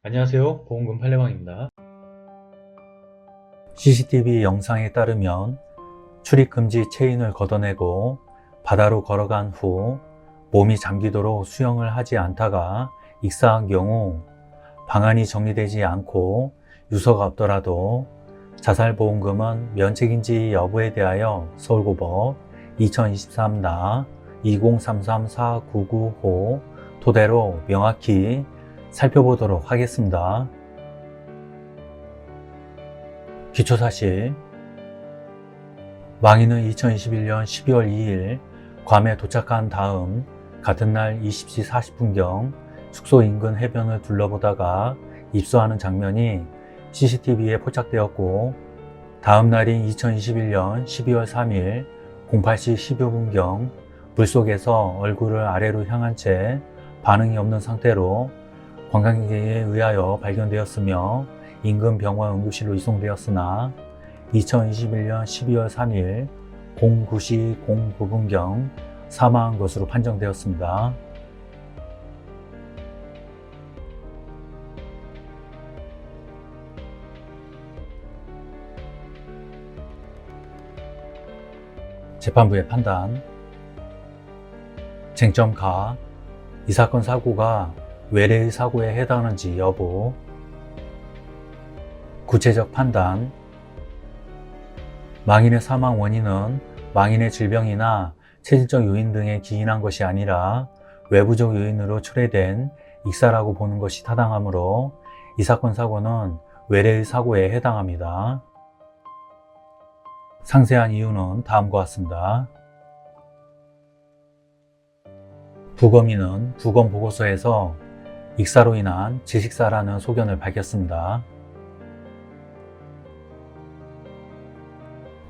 안녕하세요. 보험금 팔례방입니다. CCTV 영상에 따르면 출입금지 체인을 걷어내고 바다로 걸어간 후 몸이 잠기도록 수영을 하지 않다가 익사한 경우 방안이 정리되지 않고 유서가 없더라도 자살보험금은 면책인지 여부에 대하여 서울고법 2023나 2033-4995호 토대로 명확히 살펴보도록 하겠습니다. 기초사실, 망인은 2021년 12월 2일 괌에 도착한 다음 같은 날 20시 40분경 숙소 인근 해변을 둘러보다가 입수하는 장면이 CCTV에 포착되었고, 다음 날인 2021년 12월 3일 08시 15분경 물속에서 얼굴을 아래로 향한 채 반응이 없는 상태로 관광객에 의하여 발견되었으며 인근 병원 응급실로 이송되었으나 2021년 12월 3일 09시 09분경 사망한 것으로 판정되었습니다. 재판부의 판단. 쟁점 가. 이 사건 사고가 외래의 사고에 해당하는지 여부. 구체적 판단. 망인의 사망 원인은 망인의 질병이나 체질적 요인 등에 기인한 것이 아니라 외부적 요인으로 초래된 익사라고 보는 것이 타당하므로 이 사건 사고는 외래의 사고에 해당합니다. 상세한 이유는 다음과 같습니다. 부검인은 부검 보고서에서 익사로 인한 질식사라는 소견을 밝혔습니다.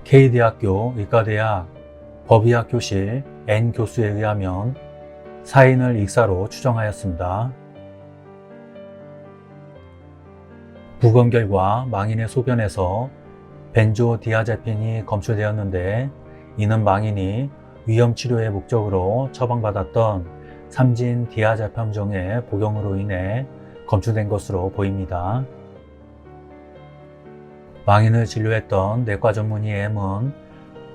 K대학교 의과대학 법의학 교실 N 교수에 의하면 사인을 익사로 추정하였습니다. 부검 결과 망인의 소변에서 벤조디아제핀이 검출되었는데, 이는 망인이 위험치료의 목적으로 처방받았던 삼진디아제팜종의 복용으로 인해 검출된 것으로 보입니다. 망인을 진료했던 내과 전문의 M은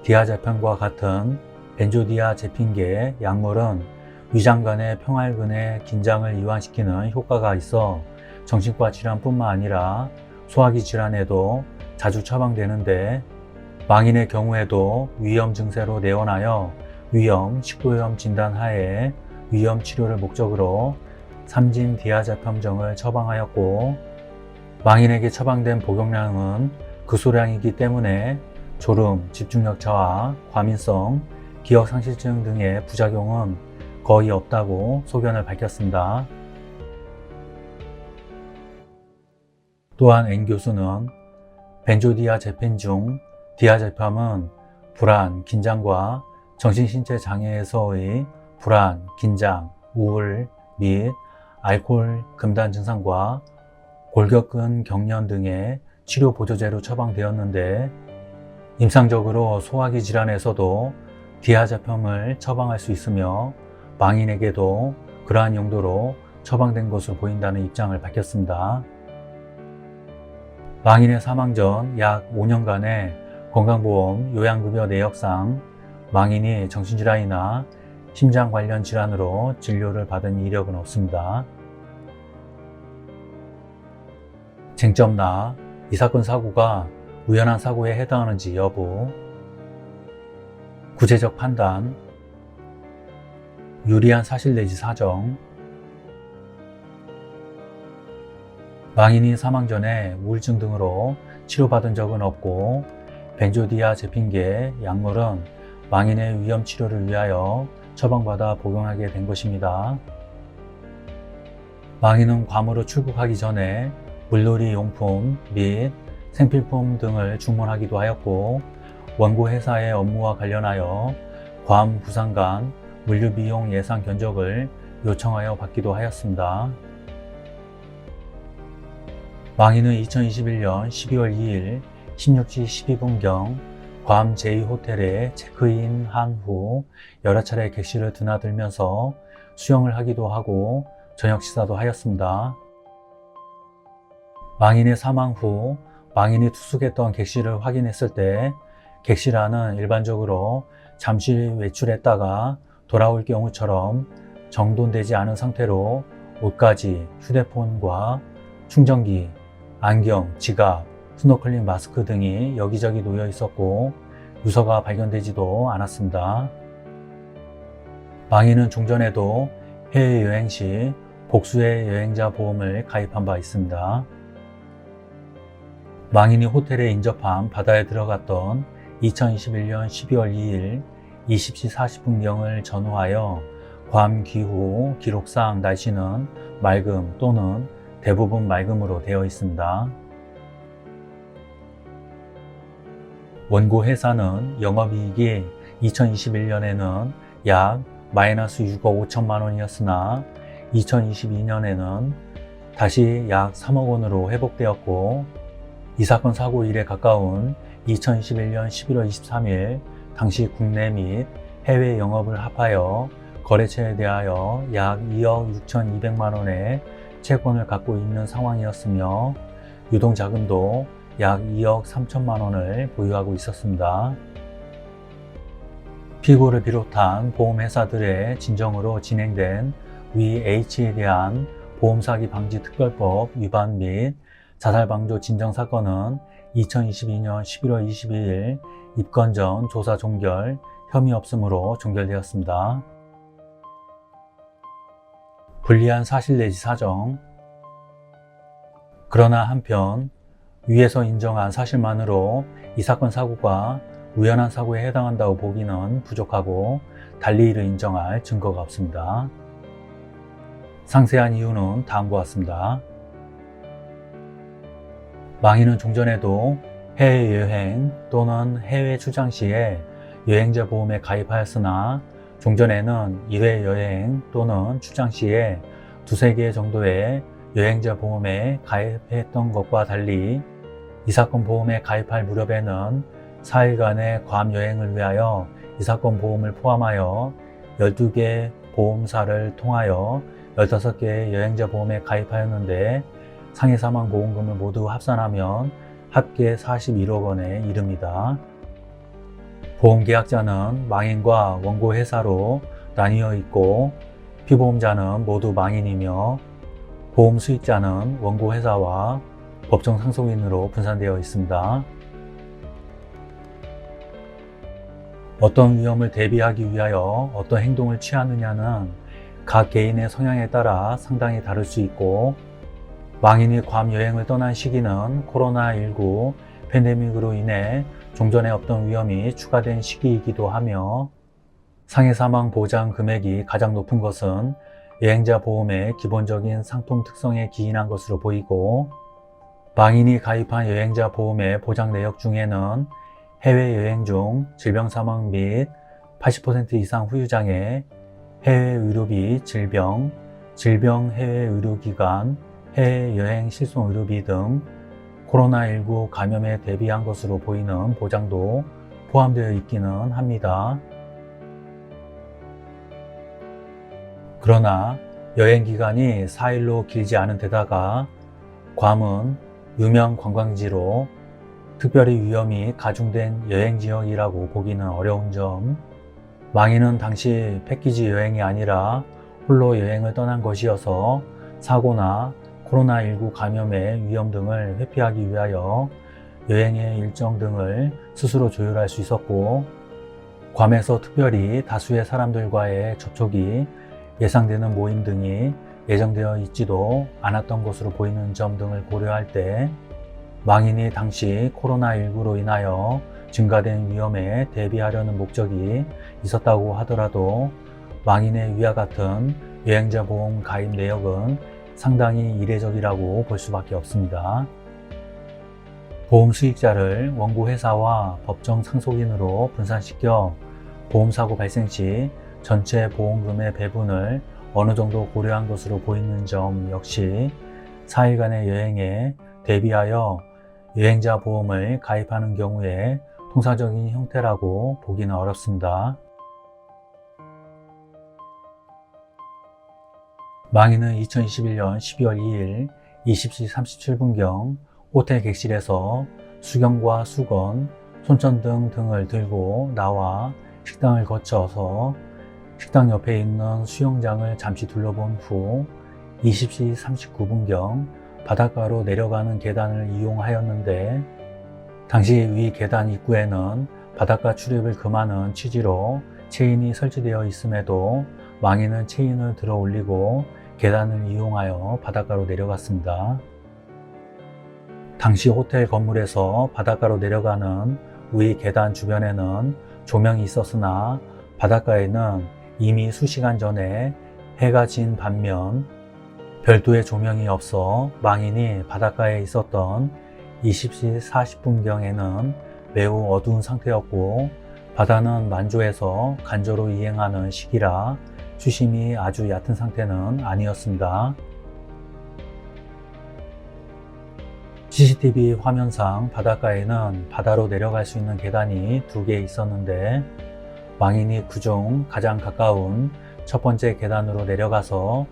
디아제팜과 같은 벤조디아제핀계 약물은 위장관의 평활근의 긴장을 이완시키는 효과가 있어 정신과 질환뿐만 아니라 소화기 질환에도 자주 처방되는데, 망인의 경우에도 위염 증세로 내원하여 위염, 식도염 진단하에 위염 치료를 목적으로 삼진디아제팜종을 처방하였고, 망인에게 처방된 복용량은 극소량이기 때문에 졸음, 집중력 저하, 과민성, 기억상실증 등의 부작용은 거의 없다고 소견을 밝혔습니다. 또한 N 교수는 벤조디아제핀 중 디아제팜은 불안, 긴장과 정신신체 장애에서의 불안, 긴장, 우울 및 알코올 금단 증상과 골격근 경련 등의 치료 보조제로 처방되었는데, 임상적으로 소화기 질환에서도 디아제팜을 처방할 수 있으며 망인에게도 그러한 용도로 처방된 것으로 보인다는 입장을 밝혔습니다. 망인의 사망 전 약 5년간의 건강보험 요양급여 내역상 망인이 정신질환이나 심장 관련 질환으로 진료를 받은 이력은 없습니다. 쟁점 나. 이 사건 사고가 우연한 사고에 해당하는지 여부. 구체적 판단. 유리한 사실 내지 사정. 망인이 사망 전에 우울증 등으로 치료받은 적은 없고, 벤조디아제핀계 약물은 망인의 위험 치료를 위하여 처방받아 복용하게 된 것입니다. 망인은 괌으로 출국하기 전에 물놀이 용품 및 생필품 등을 주문하기도 하였고, 원고 회사의 업무와 관련하여 괌 부산 간 물류비용 예상 견적을 요청하여 받기도 하였습니다. 망인은 2021년 12월 2일 16시 12분경 괌 제2호텔에 체크인한 후 여러 차례 객실을 드나들면서 수영을 하기도 하고 저녁 식사도 하였습니다. 망인의 사망 후 망인이 투숙했던 객실을 확인했을 때 객실 일반적으로 잠시 외출했다가 돌아올 경우처럼 정돈되지 않은 상태로 옷가지, 휴대폰과 충전기, 안경, 지갑, 스노클링 마스크 등이 여기저기 놓여 있었고 유서가 발견되지도 않았습니다. 망인은 종전에도 해외여행 시 복수의 여행자 보험을 가입한 바 있습니다. 망인이 호텔에 인접한 바다에 들어갔던 2021년 12월 2일 20시 40분경을 전후하여 괌 기후 기록상 날씨는 맑음 또는 대부분 맑음으로 되어 있습니다. 원고 회사는 영업이익이 2021년에는 약 마이너스 6억 5천만 원이었으나 2022년에는 다시 약 3억 원으로 회복되었고 이 사건 사고 일에 가까운 2021년 11월 23일 당시 국내 및 해외 영업을 합하여 거래처에 대하여 약 2억 6,200만 원의 채권을 갖고 있는 상황이었으며 유동자금도 약 2억 3천만 원을 보유하고 있었습니다. 피고를 비롯한 보험회사들의 진정으로 진행된 위 H에 대한 보험사기 방지 특별법 위반 및 자살방조 진정 사건은 2022년 11월 22일 입건 전 조사 종결, 혐의 없음으로 종결되었습니다. 불리한 사실 내지 사정. 그러나 한편 위에서 인정한 사실만으로 이 사건 사고가 우연한 사고에 해당한다고 보기는 부족하고 달리 이를 인정할 증거가 없습니다. 상세한 이유는 다음과 같습니다. 망인은 종전에도 해외여행 또는 해외 출장 시에 여행자 보험에 가입하였으나 종전에는 1회 여행 또는 출장 시에 두세 개 정도의 여행자 보험에 가입했던 것과 달리 이 사건 보험에 가입할 무렵에는 4일간의 괌 여행을 위하여 이 사건 보험을 포함하여 12개 보험사를 통하여 15개의 여행자 보험에 가입하였는데 상해 사망 보험금을 모두 합산하면 합계 41억 원에 이릅니다. 보험계약자는 망인과 원고 회사로 나뉘어 있고 피보험자는 모두 망인이며 보험 수익자는 원고 회사와 법정 상속인으로 분산되어 있습니다. 어떤 위험을 대비하기 위하여 어떤 행동을 취하느냐는 각 개인의 성향에 따라 상당히 다를 수 있고 망인이 괌 여행을 떠난 시기는 코로나19 팬데믹으로 인해 종전에 없던 위험이 추가된 시기이기도 하며 상해 사망 보장 금액이 가장 높은 것은 여행자 보험의 기본적인 상품 특성에 기인한 것으로 보이고 망인이 가입한 여행자 보험의 보장 내역 중에는 해외여행 중 질병 사망 및 80% 이상 후유장애, 해외 의료비 질병, 질병 해외 의료기관, 해외여행 실손 의료비 등 코로나19 감염에 대비한 것으로 보이는 보장도 포함되어 있기는 합니다. 그러나 여행기간이 4일로 길지 않은 데다가 괌은 유명 관광지로 특별히 위험이 가중된 여행지역이라고 보기는 어려운 점, 망인은 당시 패키지 여행이 아니라 홀로 여행을 떠난 것이어서 사고나 코로나19 감염의 위험 등을 회피하기 위하여 여행의 일정 등을 스스로 조율할 수 있었고 괌에서 특별히 다수의 사람들과의 접촉이 예상되는 모임 등이 예정되어 있지도 않았던 것으로 보이는 점 등을 고려할 때 망인이 당시 코로나19로 인하여 증가된 위험에 대비하려는 목적이 있었다고 하더라도 망인의 위와 같은 여행자 보험 가입 내역은 상당히 이례적이라고 볼 수밖에 없습니다. 보험 수익자를 원고 회사와 법정 상속인으로 분산시켜 보험사고 발생 시 전체 보험금의 배분을 어느 정도 고려한 것으로 보이는 점 역시 4일간의 여행에 대비하여 여행자 보험을 가입하는 경우에 통상적인 형태라고 보기는 어렵습니다. 망인은 2021년 12월 2일 20시 37분경 호텔 객실에서 수경과 수건, 손전등 등을 들고 나와 식당을 거쳐서 식당 옆에 있는 수영장을 잠시 둘러본 후 20시 39분경 바닷가로 내려가는 계단을 이용하였는데, 당시 위 계단 입구에는 바닷가 출입을 금하는 취지로 체인이 설치되어 있음에도 망인은 체인을 들어 올리고 계단을 이용하여 바닷가로 내려갔습니다. 당시 호텔 건물에서 바닷가로 내려가는 위 계단 주변에는 조명이 있었으나 바닷가에는 이미 수시간 전에 해가 진 반면 별도의 조명이 없어 망인이 바닷가에 있었던 20시 40분경에는 매우 어두운 상태였고, 바다는 만조에서 간조로 이행하는 시기라 수심이 아주 얕은 상태는 아니었습니다. CCTV 화면상 바닷가에는 바다로 내려갈 수 있는 계단이 2개 있었는데, 망인이 그중 가장 가까운 첫 번째 계단으로 내려가서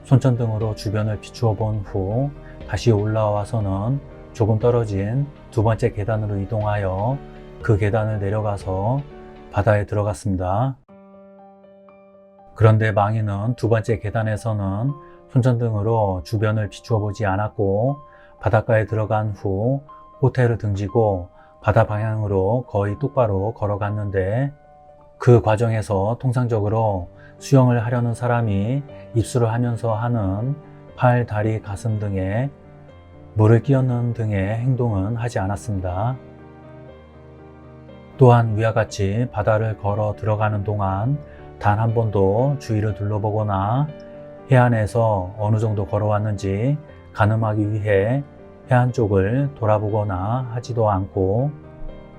손전등으로 주변을 비추어 본 후 다시 올라와서는 조금 떨어진 두 번째 계단으로 이동하여 그 계단을 내려가서 바다에 들어갔습니다. 그런데 망인은 두 번째 계단에서는 손전등으로 주변을 비추어 보지 않았고, 바닷가에 들어간 후 호텔을 등지고 바다 방향으로 거의 똑바로 걸어갔는데, 그 과정에서 통상적으로 수영을 하려는 사람이 입수를 하면서 하는 팔, 다리, 가슴 등에 물을 끼얹는 등의 행동은 하지 않았습니다. 또한 위와 같이 바다를 걸어 들어가는 동안 단 한 번도 주위를 둘러보거나 해안에서 어느 정도 걸어왔는지 가늠하기 위해 해안 쪽을 돌아보거나 하지도 않고,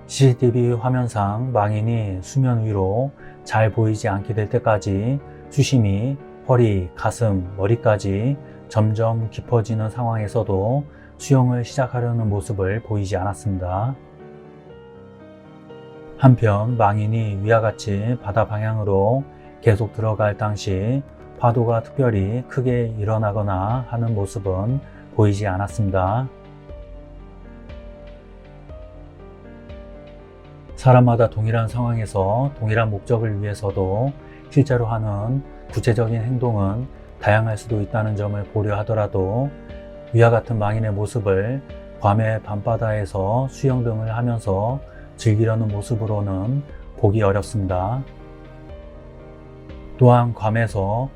CCTV 화면상 망인이 수면 위로 잘 보이지 않게 될 때까지 수심이 허리, 가슴, 머리까지 점점 깊어지는 상황에서도 수영을 시작하려는 모습을 보이지 않았습니다. 한편 망인이 위와 같이 바다 방향으로 계속 들어갈 당시 파도가 특별히 크게 일어나거나 하는 모습은 보이지 않았습니다. 사람마다 동일한 상황에서 동일한 목적을 위해서도 실제로 하는 구체적인 행동은 다양할 수도 있다는 점을 고려 하더라도 위와 같은 망인의 모습을 괌의 밤바다에서 수영 등을 하면서 즐기려는 모습으로는 보기 어렵습니다. 또한 괌에서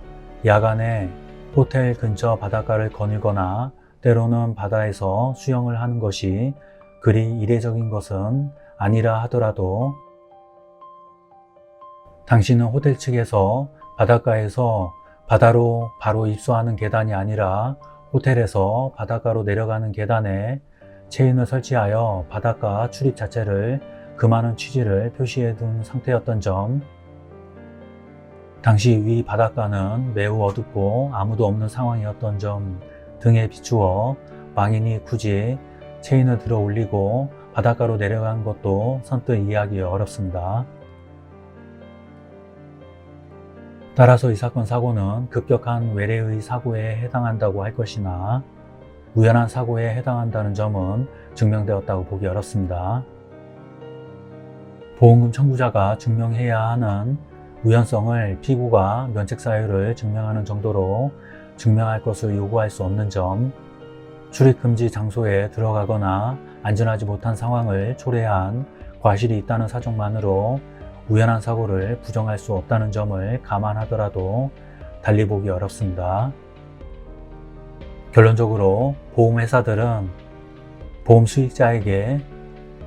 야간에 호텔 근처 바닷가를 거닐거나 때로는 바다에서 수영을 하는 것이 그리 이례적인 것은 아니라 하더라도, 당신은 호텔 측에서 바닷가에서 바다로 바로 입수하는 계단이 아니라 호텔에서 바닷가로 내려가는 계단에 체인을 설치하여 바닷가 출입 자체를 금하는 취지를 표시해 둔 상태였던 점, 당시 위 바닷가는 매우 어둡고 아무도 없는 상황이었던 점 등에 비추어 망인이 굳이 체인을 들어 올리고 바닷가로 내려간 것도 선뜻 이해하기 어렵습니다. 따라서 이 사건 사고는 급격한 외래의 사고에 해당한다고 할 것이나 우연한 사고에 해당한다는 점은 증명되었다고 보기 어렵습니다. 보험금 청구자가 증명해야 하는 우연성을 피고가 면책 사유를 증명하는 정도로 증명할 것을 요구할 수 없는 점, 출입금지 장소에 들어가거나 안전하지 못한 상황을 초래한 과실이 있다는 사정만으로 우연한 사고를 부정할 수 없다는 점을 감안하더라도 달리 보기 어렵습니다. 결론적으로 보험회사들은 보험 수익자에게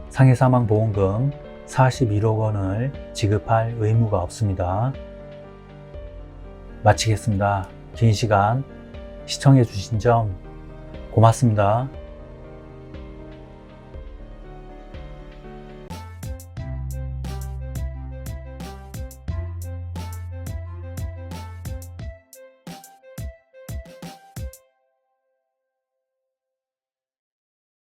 상해사망보험금 41억 원을 지급할 의무가 없습니다. 마치겠습니다. 긴 시간 시청해 주신 점 고맙습니다.